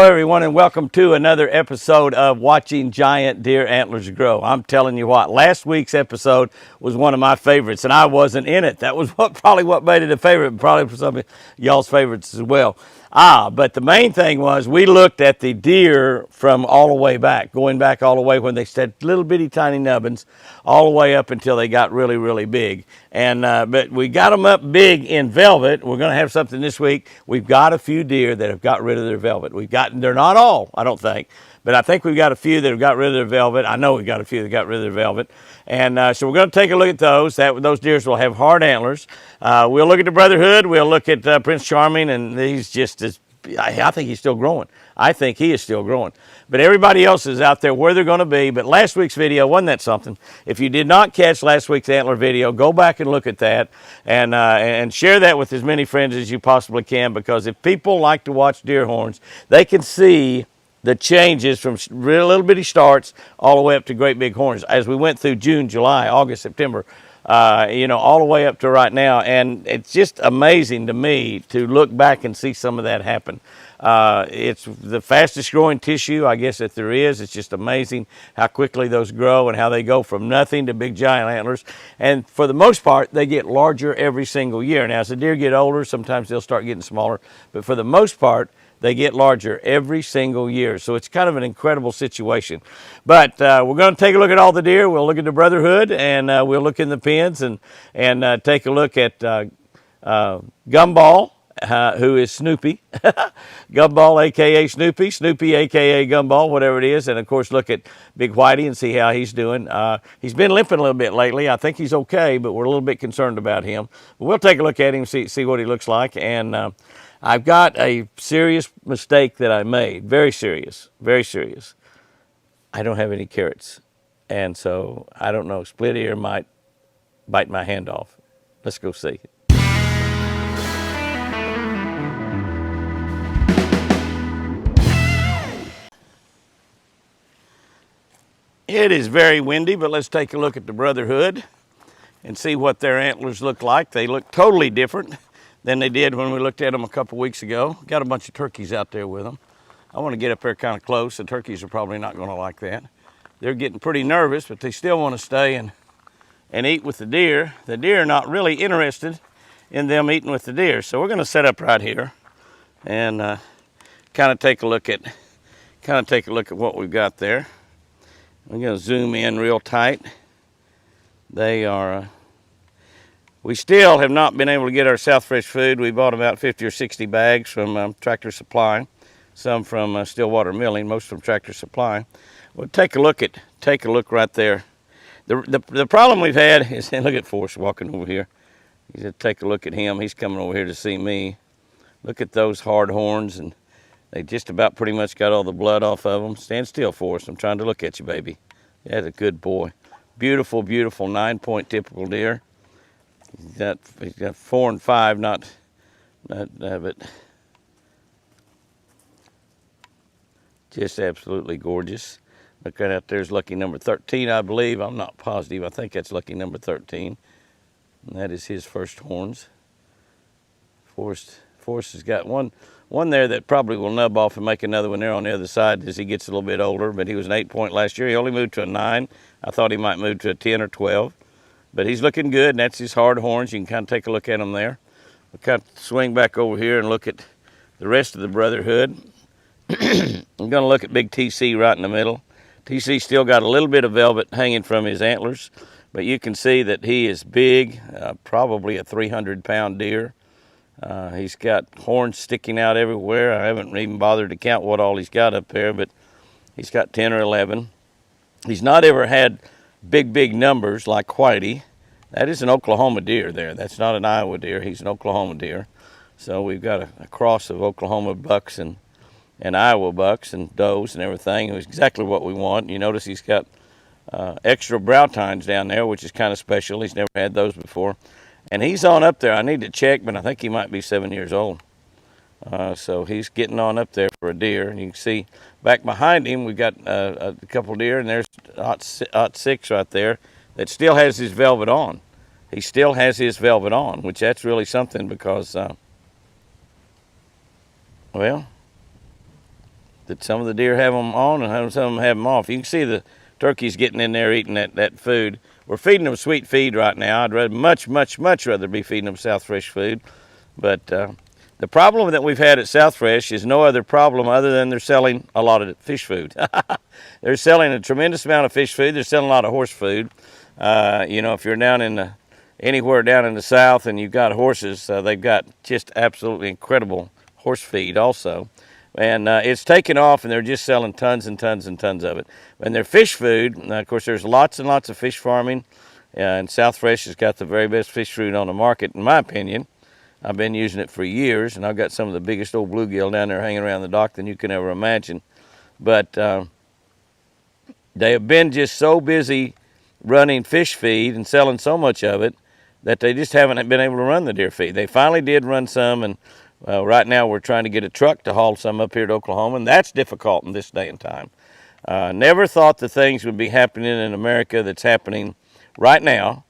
everyone, and welcome to another episode of Watching Giant Deer Antlers Grow. I'm telling you what, last week's episode was one of my favorites, and I wasn't in it. That was probably what made it a favorite, probably for some of y'all's favorites as well. But the main thing was we looked at the deer from all the way back, going back all the way when they said little bitty tiny nubbins, all the way up until they got really, really big. And but we got them up big in velvet. We're going to have something this week. We've got a few deer that have got rid of their velvet. They're not all, I don't think, but I think we've got a few that have got rid of their velvet. I know we've got a few that got rid of their velvet. And so we're going to take a look at those. Those deers will have hard antlers. We'll look at the Brotherhood. We'll look at Prince Charming, and he's just as, I think he's still growing. I think he is still growing. But everybody else is out there where they're going to be. But last week's video, wasn't that something? If you did not catch last week's antler video, go back and look at that and share that with as many friends as you possibly can, because if people like to watch deer horns, they can see the changes from real little bitty starts all the way up to great big horns as we went through June, July, August, September, all the way up to right now. And it's just amazing to me to look back and see some of that happen. It's the fastest growing tissue, I guess, that there is. It's just amazing how quickly those grow and how they go from nothing to big giant antlers. And for the most part, they get larger every single year. Now, as the deer get older, sometimes they'll start getting smaller. But for the most part, they get larger every single year. So it's kind of an incredible situation. But we're going to take a look at all the deer. We'll look at the Brotherhood, and we'll look in the pens and take a look at Gumball, who is Snoopy. Gumball, a.k.a. Snoopy. Snoopy, a.k.a. Gumball, whatever it is. And, of course, look at Big Whitey and see how he's doing. He's been limping a little bit lately. I think he's okay, but we're a little bit concerned about him. But we'll take a look at him, see what he looks like. And I've got a serious mistake that I made. Very serious. Very serious. I don't have any carrots. And so, I don't know, split ear might bite my hand off. Let's go see. It is very windy, but let's take a look at the Brotherhood and see what their antlers look like. They look totally different than they did when we looked at them a couple weeks ago. Got a bunch of turkeys out there with them. I want to get up there kind of close. The turkeys are probably not going to like that. They're getting pretty nervous, but they still want to stay and eat with the deer. The deer are not really interested in them eating with the deer. So we're going to set up right here and kind of take a look at what we've got there. We're going to zoom in real tight. They are, we still have not been able to get our South Fresh food. We bought about 50 or 60 bags from Tractor Supply, some from Stillwater Milling, most from Tractor Supply. Well, take a look right there. The problem we've had is, and look at Forrest walking over here. You just take a look at him. He's coming over here to see me. Look at those hard horns, and they just about pretty much got all the blood off of them. Stand still, Forrest. I'm trying to look at you, baby. That's a good boy. Beautiful, beautiful 9-point typical deer. He's got 4 and 5, but just absolutely gorgeous. Look right out there's lucky number 13, I believe. I'm not positive. I think that's lucky number 13. And that is his first horns. Forrest has got one there that probably will nub off and make another one there on the other side as he gets a little bit older, but he was an 8-point last year. He only moved to a 9. I thought he might move to a 10 or 12, but he's looking good, and that's his hard horns. You can kind of take a look at them there. We'll kind of swing back over here and look at the rest of the Brotherhood. I'm going to look at Big TC right in the middle. TC still got a little bit of velvet hanging from his antlers, but you can see that he is big, probably a 300-pound deer. He's got horns sticking out everywhere. I haven't even bothered to count what all he's got up there, but he's got 10 or 11. He's not ever had big numbers like Whitey. That is an Oklahoma deer there. That's not an Iowa deer. He's an Oklahoma deer. So we've got a cross of Oklahoma bucks and Iowa bucks and does and everything. It was exactly what we want. You notice he's got extra brow tines down there, which is kind of special. He's never had those before. And he's on up there. I need to check, but I think he might be 7 years old. So he's getting on up there for a deer. And you can see back behind him, we've got a couple deer, and there's Ot 6 right there that still has his velvet on. He still has his velvet on, which that's really something because, well, that some of the deer have them on and some of them have them off. You can see the turkeys getting in there eating that food. We're feeding them sweet feed right now. I'd rather, much rather be feeding them South Fresh food. But the problem that we've had at South Fresh is no other problem other than they're selling a lot of fish food. They're selling a tremendous amount of fish food. They're selling a lot of horse food. You know, if you're down in anywhere down in the South and you've got horses, they've got just absolutely incredible horse feed also. And it's taken off, and they're just selling tons and tons and tons of it. And their fish food, of course, there's lots and lots of fish farming, and South Fresh has got the very best fish food on the market, in my opinion. I've been using it for years, and I've got some of the biggest old bluegill down there hanging around the dock than you can ever imagine. But they have been just so busy running fish feed and selling so much of it that they just haven't been able to run the deer feed. They finally did run some, and right now we're trying to get a truck to haul some up here to Oklahoma, and that's difficult in this day and time. Never thought the things would be happening in America that's happening right now,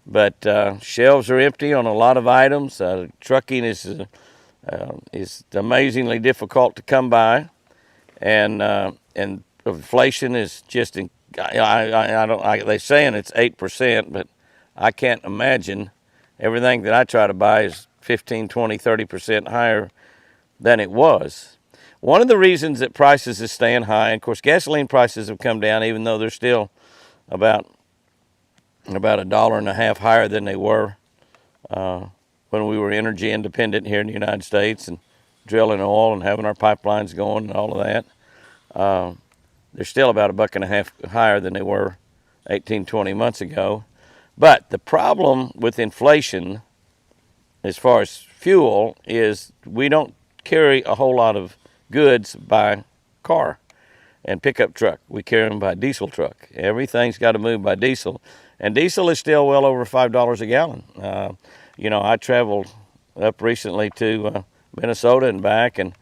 but shelves are empty on a lot of items. Trucking is amazingly difficult to come by, and inflation is just, they're saying it's 8%, but I can't imagine. Everything that I try to buy is 15, 20, 30% higher than it was. One of the reasons that prices is staying high, and of course gasoline prices have come down, even though they're still about $1.50 higher than they were when we were energy independent here in the United States and drilling oil and having our pipelines going and all of that. They're still about $1.50 higher than they were 18, 20 months ago. But the problem with inflation as far as fuel is we don't carry a whole lot of goods by car and pickup truck. We carry them by diesel truck. Everything's got to move by diesel. And diesel is still well over $5 a gallon. You know, I traveled up recently to Minnesota and back, and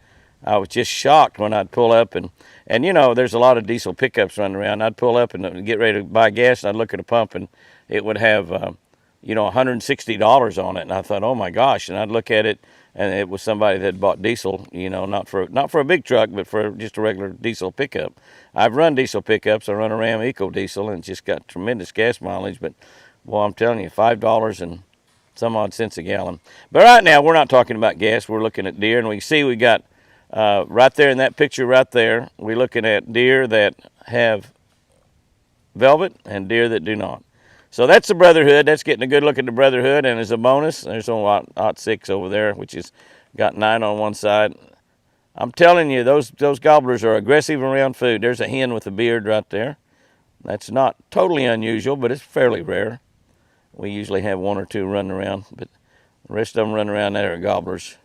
I was just shocked when I'd pull up. And you know, there's a lot of diesel pickups running around. I'd pull up and get ready to buy gas, and I'd look at a pump, and it would have, you know, $160 on it. And I thought, oh my gosh. And I'd look at it, and it was somebody that had bought diesel, you know, not for a big truck, but for just a regular diesel pickup. I've run diesel pickups. I run a Ram Eco Diesel, and it's just got tremendous gas mileage. But, well, I'm telling you, $5 and some odd cents a gallon. But right now, we're not talking about gas. We're looking at deer, and we see we got right there in that picture right there, we're looking at deer that have velvet and deer that do not. So that's the Brotherhood. That's getting a good look at the Brotherhood. And as a bonus, there's only Ot 6 over there, which has got 9 on one side. I'm telling you, those gobblers are aggressive around food. There's a hen with a beard right there. That's not totally unusual, but it's fairly rare. We usually have 1 or 2 running around, but the rest of them running around there are gobblers.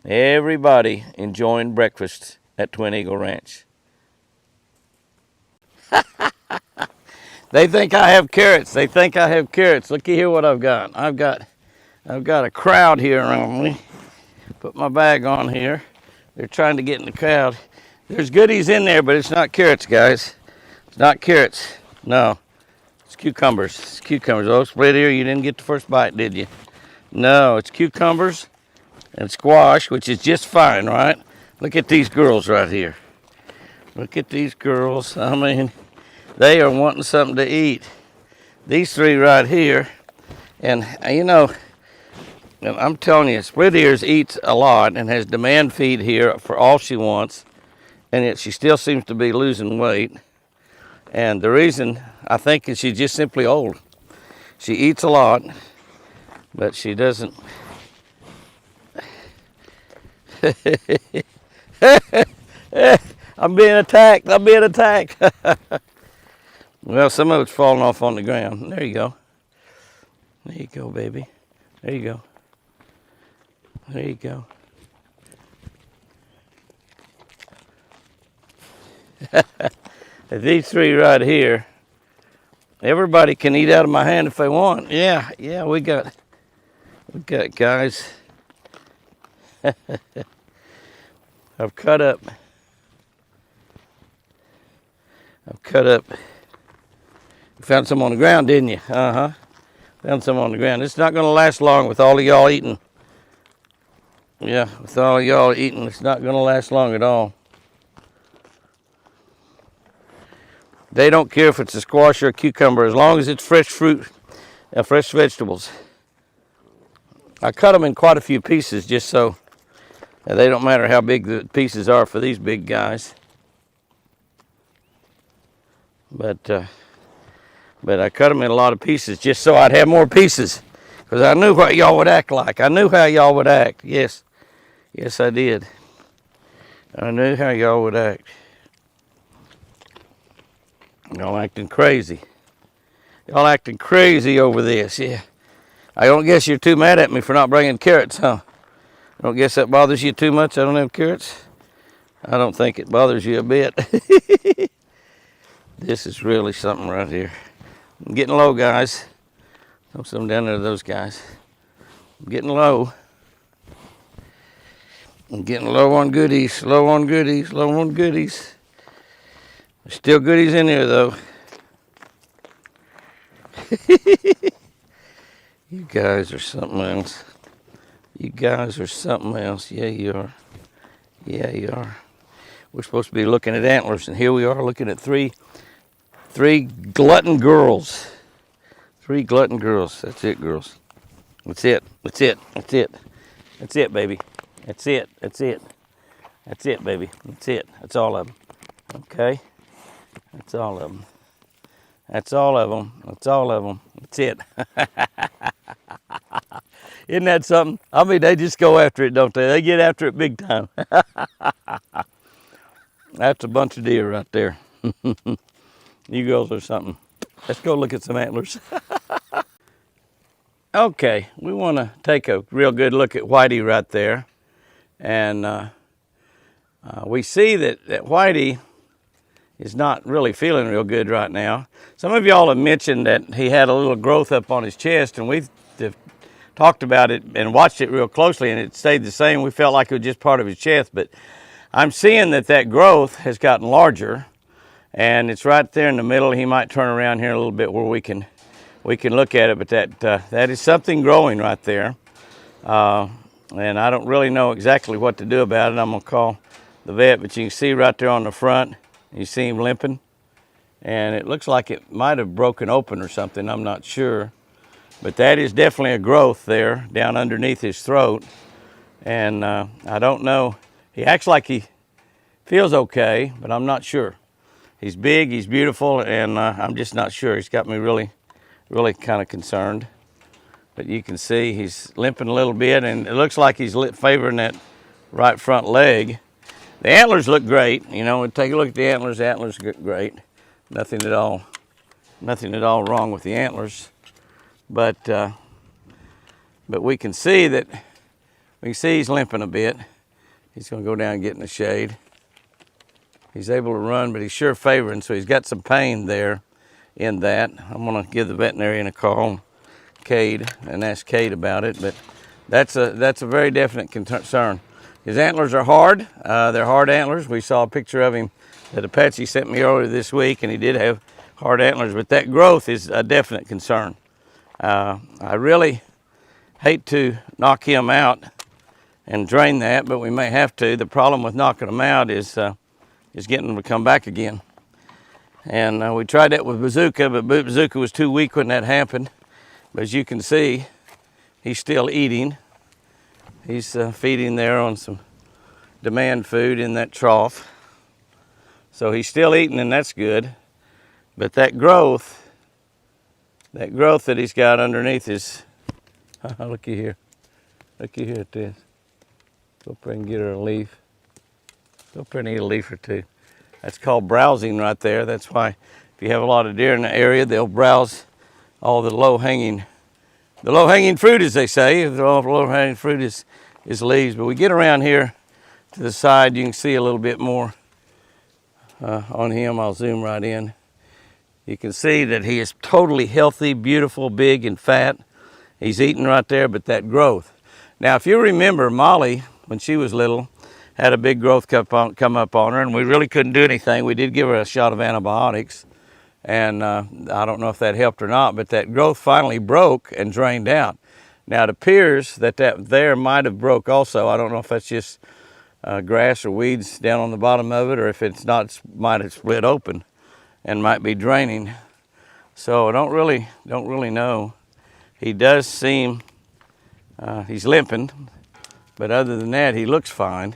Everybody enjoying breakfast at Twin Eagle Ranch. They think I have carrots. They think I have carrots. Looky here what I've got. I've got a crowd here around me. Put my bag on here. They're trying to get in the crowd. There's goodies in there, but it's not carrots, guys. It's not carrots. No. It's cucumbers. It's cucumbers. Oh, split ear, you didn't get the first bite, did you? No, it's cucumbers and squash, which is just fine, right? Look at these girls right here. Look at these girls. I mean, they are wanting something to eat. These 3 right here, and you know, I'm telling you, Split Ears eats a lot and has demand feed here for all she wants, and yet she still seems to be losing weight. And the reason, I think, is she's just simply old. She eats a lot, but she doesn't. I'm being attacked. I'm being attacked. Well, some of it's falling off on the ground. There you go. There you go, baby. There you go. There you go. These 3 right here, everybody can eat out of my hand if they want. Yeah, we got guys. I've cut up. You found some on the ground, didn't you? Found some on the ground. It's not going to last long with all of y'all eating. Yeah, with all of y'all eating, it's not going to last long at all. They don't care if it's a squash or a cucumber, as long as it's fresh fruit, fresh vegetables. I cut them in quite a few pieces just so they don't matter how big the pieces are for these big guys. But I cut them in a lot of pieces just so I'd have more pieces, because I knew what y'all would act like. I knew how y'all would act. Yes, yes, I did. I knew how y'all would act. Y'all acting crazy. Y'all acting crazy over this, yeah. I don't guess you're too mad at me for not bringing carrots, huh? I don't guess that bothers you too much. I don't have carrots. I don't think it bothers you a bit. This is really something right here. I'm getting low, guys. Throw some down there to those guys. I'm getting low. I'm getting low on goodies, low on goodies, low on goodies. There's still goodies in here, though. You guys are something else. You guys are something else. Yeah, you are. Yeah, you are. We're supposed to be looking at antlers, and here we are looking at three glutton girls. 3 glutton girls. That's it, girls. That's it. That's it. That's it. That's it, baby. That's it. That's it. That's it, baby. That's it. That's all of them. Okay? That's all of them. That's all of them. That's all of them. That's it. Isn't that something? I mean, they just go after it, don't they? They get after it big time. That's a bunch of deer right there. You girls are something. Let's go look at some antlers. Okay, we want to take a real good look at Whitey right there. And we see that Whitey is not really feeling real good right now. Some of y'all have mentioned that he had a little growth up on his chest, and we've talked about it and watched it real closely, and it stayed the same. We felt like it was just part of his chest, but I'm seeing that growth has gotten larger, and it's right there in the middle. He might turn around here a little bit where we can look at it, but that is something growing right there. And I don't really know exactly what to do about it. I'm gonna call the vet, but you can see right there on the front, you see him limping, and it looks like it might have broken open or something. I'm not sure, but that is definitely a growth there down underneath his throat. And I don't know, he acts like he feels okay, but I'm not sure. He's big, he's beautiful, and I'm just not sure. He's got me really kind of concerned. But you can see he's limping a little bit, and it looks like he's favoring that right front leg. The antlers look great. You know, take a look at the antlers. The antlers look great. Nothing at all wrong with the antlers. But we can see he's limping a bit. He's going to go down and get in the shade. He's able to run, but he's sure favoring, so he's got some pain there in that. I'm going to give the veterinarian a call, Cade, and ask Cade about it, but that's a very definite concern. His antlers are hard. They're hard antlers. We saw a picture of him that Apache sent me earlier this week, and he did have hard antlers, but that growth is a definite concern. I really hate to knock him out and drain that, but we may have to. The problem with knocking him out is getting him to come back again. And we tried that with Bazooka, but Bazooka was too weak when that happened. But as you can see, he's still eating. He's feeding there on some demand food in that trough. So he's still eating, and that's good. But that growth that he's got underneath is, looky here. Looky here at this. Go up there and get her a leaf. Go up there and eat a leaf or two. That's called browsing right there. That's why if you have a lot of deer in the area, they'll browse all the low-hanging fruit, as they say. All the low-hanging fruit is leaves. But we get around here to the side, you can see a little bit more on him. I'll zoom right in. You can see that he is totally healthy, beautiful, big, and fat. He's eating right there, but that growth. Now, if you remember, Molly, when she was little, had a big growth come up on her, and we really couldn't do anything. We did give her a shot of antibiotics, and I don't know if that helped or not, but that growth finally broke and drained out. Now, it appears that there might have broke also. I don't know if that's just grass or weeds down on the bottom of it, or if it's not, it might have split open. and might be draining. So I don't really know. He does seem, he's limping, but other than that, he looks fine.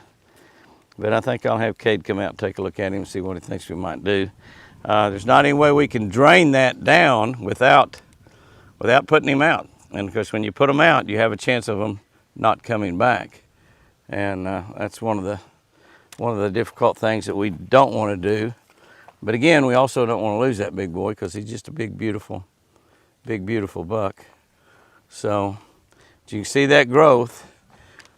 But I think I'll have Cade come out and take a look at him and see what he thinks we might do. There's not any way we can drain that down without putting him out. And of course, when you put them out, you have a chance of them not coming back. And that's one of the difficult things that we don't want to do. But again, we also don't want to lose that big boy because he's just a big, beautiful buck. So, as you can see that growth.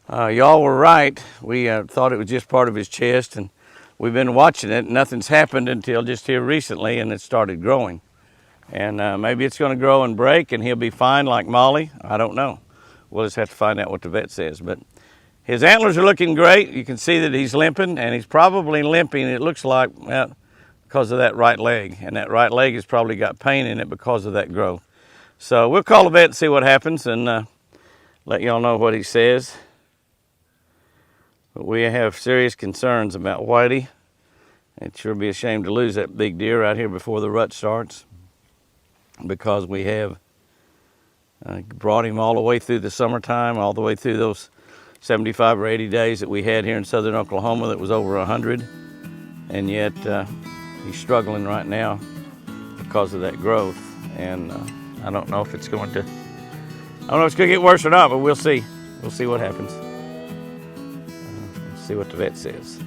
Y'all were right. We thought it was just part of his chest, and we've been watching it. Nothing's happened until just here recently, and it started growing. And maybe it's going to grow and break, and he'll be fine like Molly. I don't know. We'll just have to find out what the vet says. But his antlers are looking great. You can see that he's limping, and he's probably limping, it looks like, because of that right leg. And that right leg has probably got pain in it because of that growth. So we'll call the vet and see what happens, and let y'all know what he says. But we have serious concerns about Whitey. It'd sure be a shame to lose that big deer right here before the rut starts, because we have brought him all the way through the summertime, all the way through those 75 or 80 days that we had here in southern Oklahoma that was over 100. And yet he's struggling right now because of that growth. And I don't know if it's going to, get worse or not, but we'll see. We'll see what happens. See what the vet says.